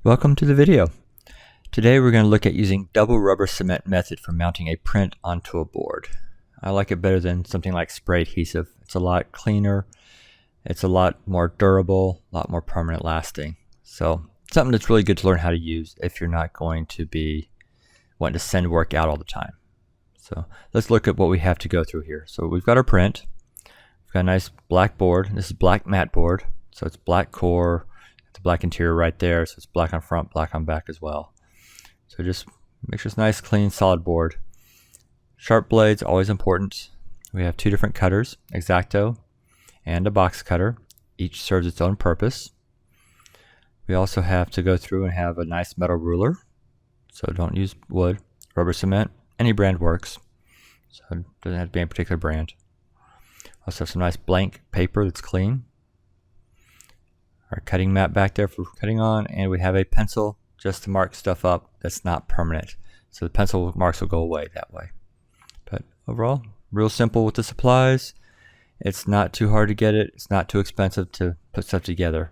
Welcome to the video. Today we're going to look at using double rubber cement method for mounting a print onto a board. I like it better than something like spray adhesive. It's a lot cleaner, it's a lot more durable, a lot more permanent lasting. So something that's really good to learn how to use if you're not going to be wanting to send work out all the time. So let's look at what we have to go through here. So we've got our print. We've got a nice black board. This is black matte board. So it's black core, the black interior right there. So it's black on front, black on back as well. So just make sure it's nice, clean, solid board. Sharp blades, always important. We have two different cutters, X-Acto and a box cutter. Each serves its own purpose. We also have to go through and have a nice metal ruler. So don't use wood, rubber cement, any brand works. So it doesn't have to be any particular brand. Also have some nice blank paper that's clean. Our cutting mat back there for cutting on, and we have a pencil just to mark stuff up that's not permanent. So the pencil marks will go away that way. But overall, real simple with the supplies. It's not too hard to get it. It's not too expensive to put stuff together.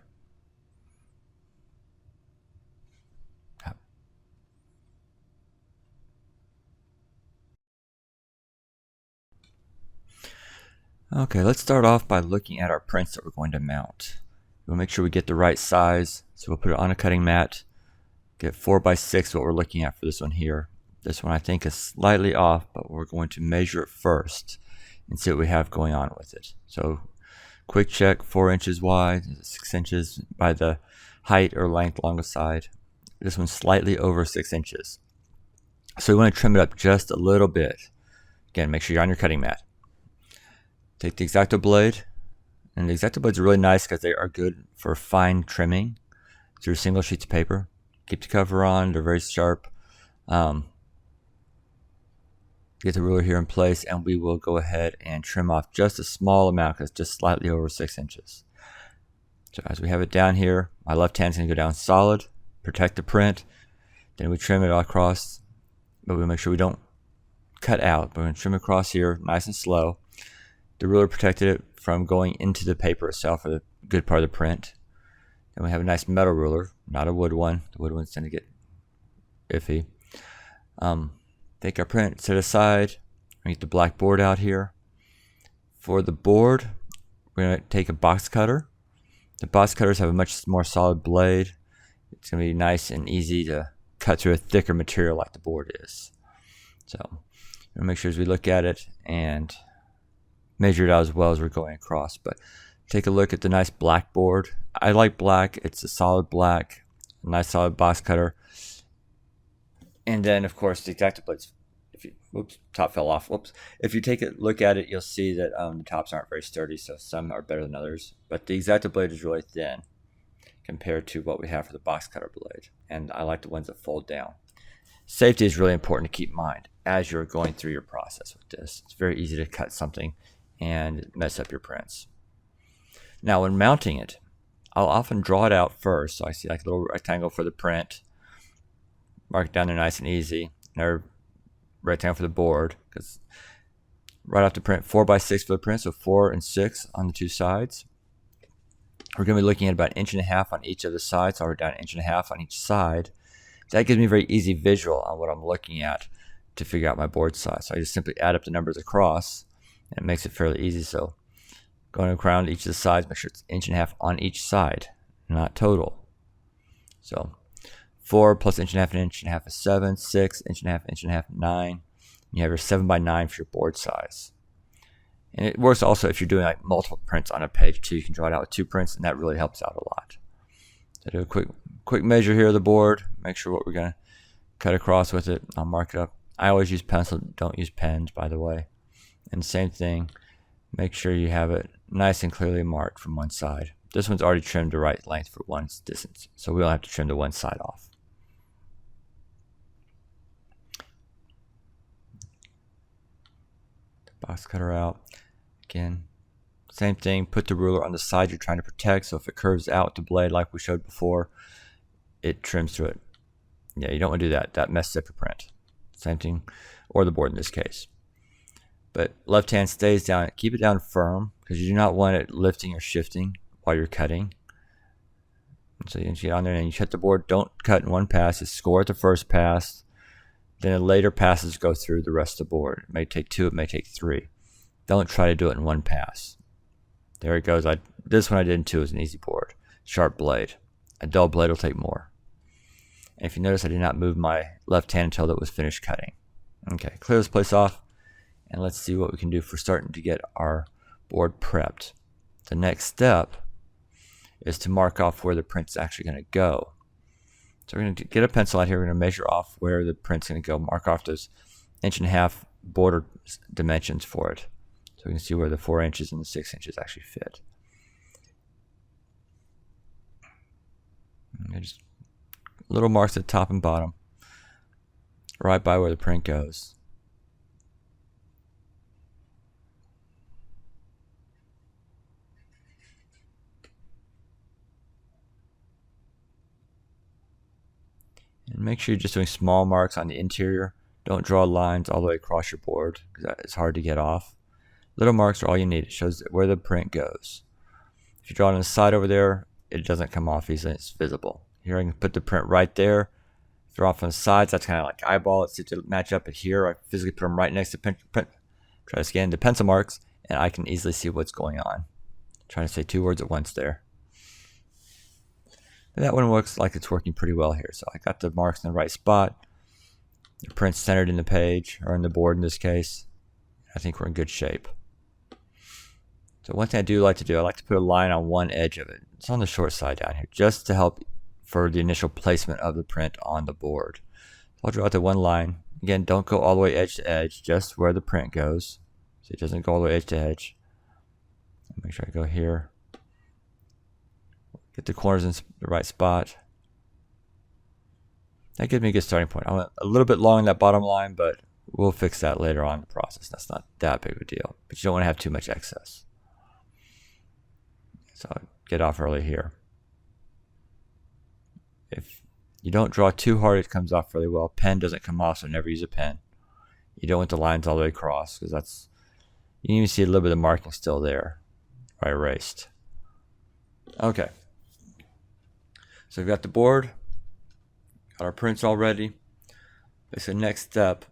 Okay, let's start off by looking at our prints that we're going to mount. We'll make sure we get the right size. So we'll put it on a cutting mat. Get 4x6, what we're looking at for this one here. This one I think is slightly off, but we're going to measure it first and see what we have going on with it. So quick check, 4 inches wide, 6 inches by the height or length along the side. This one's slightly over 6 inches. So we want to trim it up just a little bit. Again, make sure you're on your cutting mat. Take the X-Acto blade, and the X-Acto blades are really nice because they are good for fine trimming through single sheets of paper. Keep the cover on, they're very sharp. Get the ruler here in place, and we will go ahead and trim off just a small amount because it's just slightly over 6 inches. So as we have it down here, my left hand's going to go down solid, protect the print. Then we trim it all across, but we make sure we don't cut out. We're going to trim across here nice and slow. The ruler protected it from going into the paper itself for the good part of the print. Then we have a nice metal ruler, not a wood one. The wood ones tend to get iffy. Take our print, set aside. We get the black board out here. For the board, we're going to take a box cutter. The box cutters have a much more solid blade. It's going to be nice and easy to cut through a thicker material like the board is. So we'll make sure as we look at it and measure it out as well as we're going across. But take a look at the nice black board. I like black. It's a solid black, a nice solid box cutter. And then of course the X-Acto blades. Whoops, top fell off. Whoops. If you take a look at it, you'll see that the tops aren't very sturdy, so some are better than others. But the X-Acto blade is really thin compared to what we have for the box cutter blade. And I like the ones that fold down. Safety is really important to keep in mind as you're going through your process with this. It's very easy to cut something and mess up your prints. Now when mounting it, I'll often draw it out first. So I see like a little rectangle for the print. Mark it down there nice and easy. Another rectangle for the board, because right off the print, 4x6 for the print, so 4 and 6 on the two sides. We're going to be looking at about 1.5 inches on each of the sides, so I'll write down 1.5 inches on each side. That gives me a very easy visual on what I'm looking at to figure out my board size. So I just simply add up the numbers across, and it makes it fairly easy. So going around each of the sides, make sure it's 1.5 inches on each side, not total. So 4 plus 1.5 inches, 1.5 inches is 7, 6, 1.5 inches, 9. You have your 7x9 for your board size. And it works also if you're doing like multiple prints on a page too. You can draw it out with 2 prints, and that really helps out a lot. So do a quick measure here of the board. Make sure what we're going to cut across with it. I'll mark it up. I always use pencil. Don't use pens, by the way. And same thing. Make sure you have it nice and clearly marked from one side. This one's already trimmed the right length for one distance, so we'll have to trim the one side off. Box cutter out. Again, same thing, put the ruler on the side you're trying to protect, so if it curves out the blade like we showed before, it trims through it. Yeah, you don't want to do that. That messes up your print. Same thing, or the board in this case. But left hand stays down. Keep it down firm because you do not want it lifting or shifting while you're cutting. So you get on there and you hit the board. Don't cut in one pass. Just score at the first pass. Then later passes go through the rest of the board. It may take 2, it may take 3. Don't try to do it in one pass. There it goes. This one I did in 2 is an easy board. Sharp blade. A dull blade will take more. And if you notice, I did not move my left hand until it was finished cutting. Okay, clear this place off. And let's see what we can do for starting to get our board prepped. The next step is to mark off where the print's actually going to go. So we're going to get a pencil out here. We're going to measure off where the print's going to go. Mark off those 1.5-inch border dimensions for it. So we can see where the 4 inches and the 6 inches actually fit. And just little marks at the top and bottom, right by where the print goes. And make sure you're just doing small marks on the interior. Don't draw lines all the way across your board because it's hard to get off. Little marks are all you need. It shows where the print goes. If you draw it on the side over there, it doesn't come off easily. It's visible. Here I can put the print right there. Draw off on the sides. That's kind of like eyeball it to match up. But here I physically put them right next to print. Try to scan the pencil marks, and I can easily see what's going on. Trying to say 2 words at once there. But that one looks like it's working pretty well here. So I got the marks in the right spot. The print's centered in the page, or in the board in this case. I think we're in good shape. So one thing I do like to do, I like to put a line on one edge of it. It's on the short side down here, just to help for the initial placement of the print on the board. So I'll draw out the one line. Again, don't go all the way edge to edge, just where the print goes. So it doesn't go all the way edge to edge. Make sure I go here. Get the corners in the right spot. That gives me a good starting point. I went a little bit long in that bottom line, but we'll fix that later on in the process. That's not that big of a deal. But you don't want to have too much excess. So I'll get off early here. If you don't draw too hard, it comes off really well. Pen doesn't come off, so never use a pen. You don't want the lines all the way across because that's, you can even see a little bit of marking still there. I erased. Okay. So we've got the board, got our prints all ready. So next step,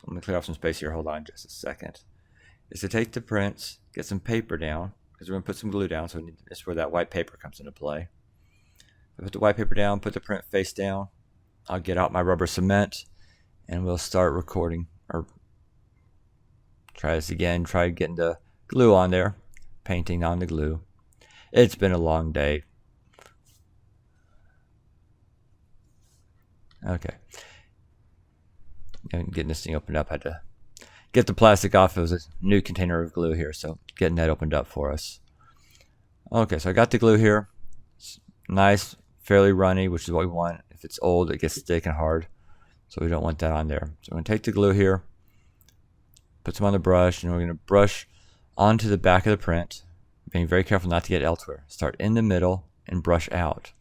let me clear off some space here. Hold on just a second. Is to take the prints, get some paper down, because we're going to put some glue down. So that's where that white paper comes into play. I put the white paper down, put the print face down. I'll get out my rubber cement, and we'll start recording. Or try this again. Try getting the glue on there, painting on the glue. It's been a long day. Okay. And getting this thing opened up, I had to get the plastic off. It was a new container of glue here, so getting that opened up for us. Okay, so I got the glue here. It's nice, fairly runny, which is what we want. If it's old, it gets thick and hard, so we don't want that on there. So I'm going to take the glue here, put some on the brush, and we're going to brush onto the back of the print, being very careful not to get elsewhere. Start in the middle and brush out.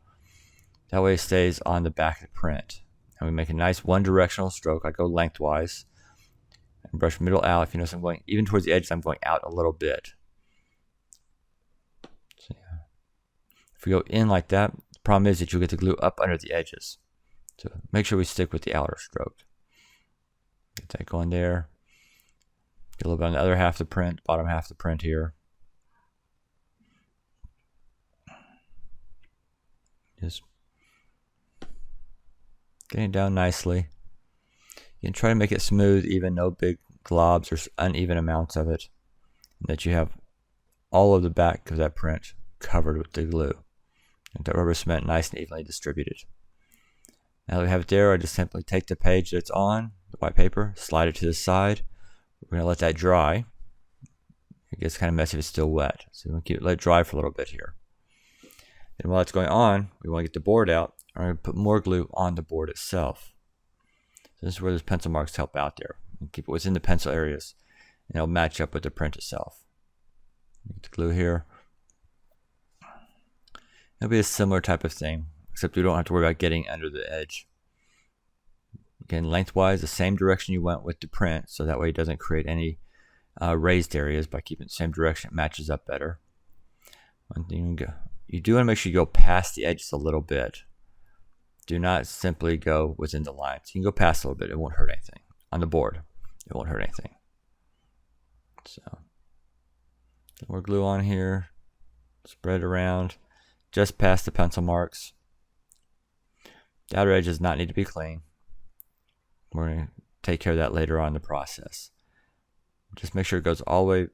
That way it stays on the back of the print. And we make a nice one-directional stroke. I go lengthwise and brush middle out. If you notice, I'm going even towards the edges. I'm going out a little bit. So, yeah. If we go in like that, the problem is that you'll get the glue up under the edges. So make sure we stick with the outer stroke. Get that going there. Get a little bit on the other half of the print, bottom half of the print here. Just getting it down nicely. You can try to make it smooth, even no big globs or uneven amounts of it. And that you have all of the back of that print covered with the glue. And that rubber cement nice and evenly distributed. Now that we have it there, I just simply take the page that it's on, the white paper, slide it to the side. We're going to let that dry. It gets kind of messy if it's still wet. So we're going to let it dry for a little bit here. And while it's going on, we want to get the board out. I'm going to put more glue on the board itself. So this is where those pencil marks help out there. And keep it within the pencil areas. And it'll match up with the print itself. Get the glue here. It'll be a similar type of thing, except we don't have to worry about getting under the edge. Again, lengthwise, the same direction you went with the print, so that way it doesn't create any raised areas. By keeping the same direction, it matches up better. One thing, you do want to make sure you go past the edges a little bit. Do not simply go within the lines. You can go past a little bit. It won't hurt anything. On the board, it won't hurt anything. So, more glue on here. Spread it around just past the pencil marks. The outer edge does not need to be clean. We're going to take care of that later on in the process. Just make sure it goes all the way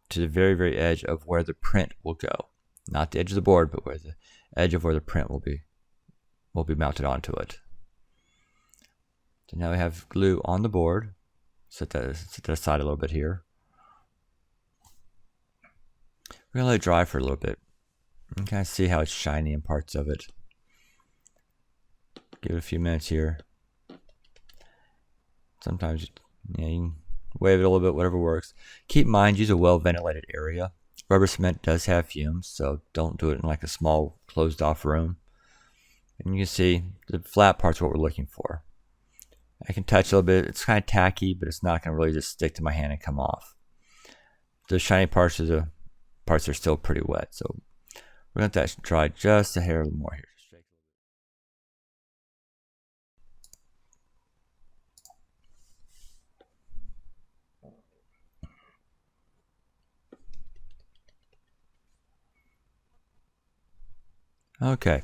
to the very, very edge of where the print will go. Not the edge of the board, but where the edge of where the print will be mounted onto it. So now we have glue on the board. Set that aside a little bit here. We're going to let it dry for a little bit. You can kind of see how it's shiny in parts of it. Give it a few minutes here. Sometimes you can wave it a little bit, whatever works. Keep in mind, use a well-ventilated area. Rubber cement does have fumes, so don't do it in like a small closed-off room. And you can see the flat part's what we're looking for. I can touch a little bit. It's kind of tacky, but it's not going to really just stick to my hand and come off. The shiny parts are the parts are still pretty wet, so we're going to let that dry just a hair more here. Okay,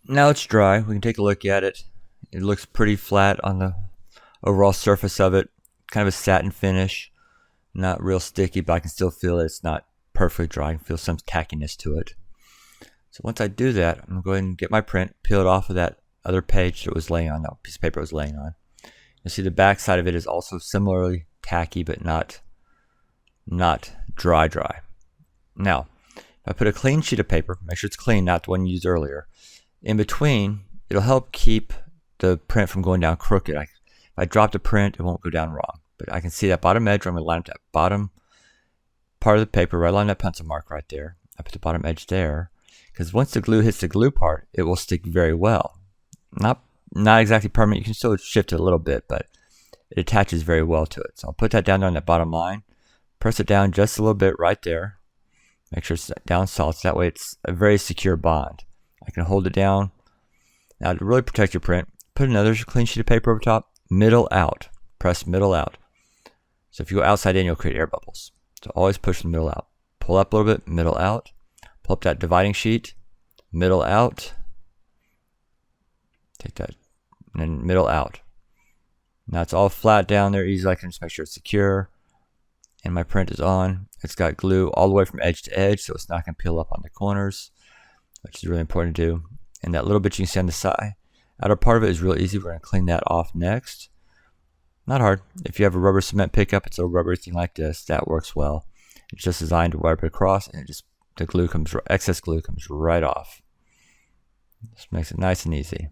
now it's dry. We can take a look at it. It looks pretty flat on the overall surface of it. Kind of a satin finish. Not real sticky, but I can still feel it. It's not perfectly dry. I can feel some tackiness to it. So once I do that, I'm going to go ahead and get my print, peel it off of that other page that it was laying on, that piece of paper it was laying on. You'll see the back side of it is also similarly tacky, but not dry. Now, if I put a clean sheet of paper, make sure it's clean, not the one you used earlier, in between, it'll help keep the print from going down crooked. If I drop the print, it won't go down wrong. But I can see that bottom edge. I'm going to line up that bottom part of the paper, right along that pencil mark right there. I put the bottom edge there, because once the glue hits the glue part, it will stick very well. Not exactly permanent. You can still shift it a little bit, but it attaches very well to it. So I'll put that down there on that bottom line. Press it down just a little bit right there. Make sure it's down solid, so that way it's a very secure bond. I can hold it down. Now to really protect your print, put another clean sheet of paper over top, middle out. Press middle out. So if you go outside in, you'll create air bubbles. So always push the middle out. Pull up a little bit, middle out. Pull up that dividing sheet, middle out. Take that, and then middle out. Now it's all flat down there, easy. I can just make sure it's secure. And my print is on. It's got glue all the way from edge to edge, so it's not going to peel up on the corners, which is really important to do. And that little bit you can see on the side, outer part of it is real easy. We're going to clean that off next. Not hard. If you have a rubber cement pickup, it's a rubber thing like this. That works well. It's just designed to wipe it across, and excess glue comes right off. This makes it nice and easy.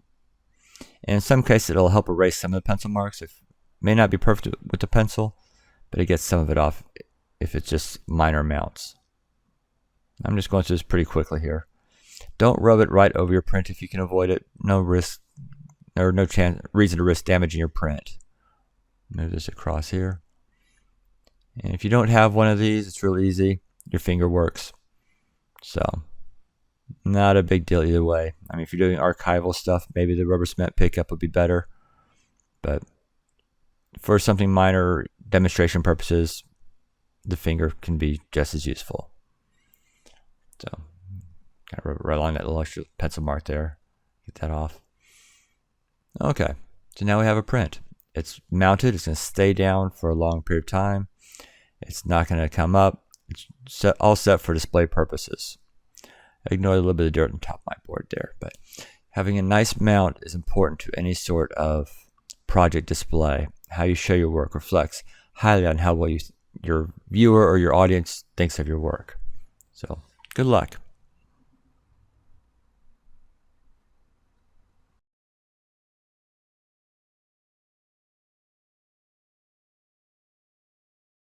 And in some cases, it'll help erase some of the pencil marks. It may not be perfect with the pencil, but it gets some of it off if it's just minor amounts. I'm just going through this pretty quickly here. Don't rub it right over your print if you can avoid it. No risk, or no reason to risk damaging your print. Move this across here. And if you don't have one of these, it's real easy. Your finger works. So, not a big deal either way. I mean, if you're doing archival stuff, maybe the rubber cement pickup would be better. But for something minor, demonstration purposes, the finger can be just as useful. So, kind of right along that little extra pencil mark there. Get that off. Okay, so now we have a print. It's mounted. It's going to stay down for a long period of time. It's not going to come up. It's all set for display purposes. Ignore a little bit of dirt on top of my board there, but having a nice mount is important to any sort of project display. How you show your work reflects highly on how well your viewer or your audience thinks of your work. So, good luck.